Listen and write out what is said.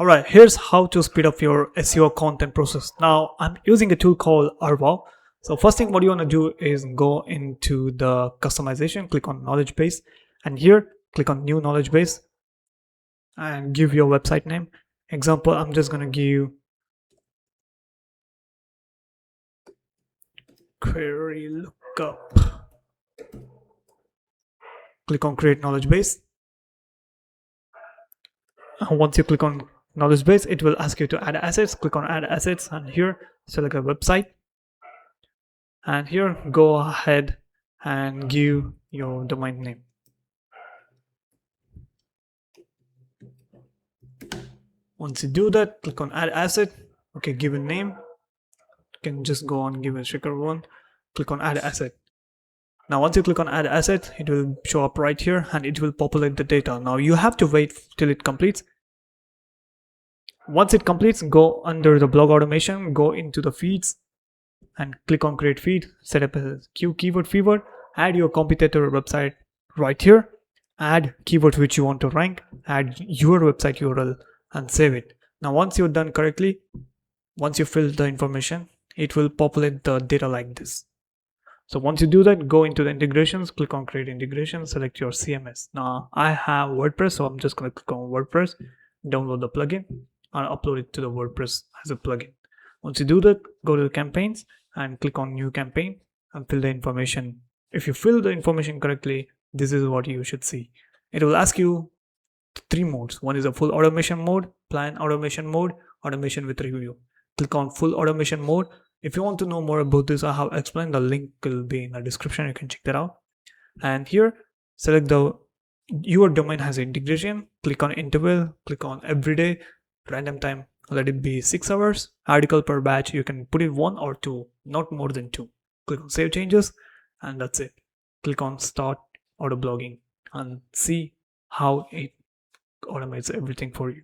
Alright, here's how to speed up your SEO content process. Now, I'm using a tool called Arva. So first thing what you want to do is go into the customization, click on knowledge base, and here click on new knowledge base and give your website name. Example, I'm just going to give query lookup. Click on create knowledge base. And once you click on knowledge base, it will ask you to add assets. Click on add assets and here select a website, and here go ahead and give your domain name. Once you do that, click on add asset. Okay, give a name. You can just go on, give a shekarone. Click on add asset. Now once you click on add asset, it will show up right here and it will populate the data. Now you have to wait till it completes. Once it completes, go under the blog automation, go into the feeds and click on create feed, set up a keyword feeder, add your competitor website right here, add keywords which you want to rank, add your website URL and save it. Now once you're done correctly, once you fill the information, it will populate the data like this. So once you do that, go into the integrations, click on create integration, select your CMS. Now I have WordPress, so I'm just going to click on WordPress, download the plugin and upload it to the WordPress as a plugin. Once you do that, go to the campaigns and click on new campaign and fill the information. If you fill the information correctly, this is what you should see. It will ask you 3 modes. One is a full automation mode, plan automation mode, automation with review. Click on full automation mode. If you want to know more about this, I have explained. The link will be in the description. You can check that out. And here, select your domain has integration. Click on interval. Click on everyday, random time. Let it be 6 hours. Article per batch. You can put it 1 or 2, not more than 2. Click on save changes, and that's it. Click on start auto blogging and see how it automates everything for you.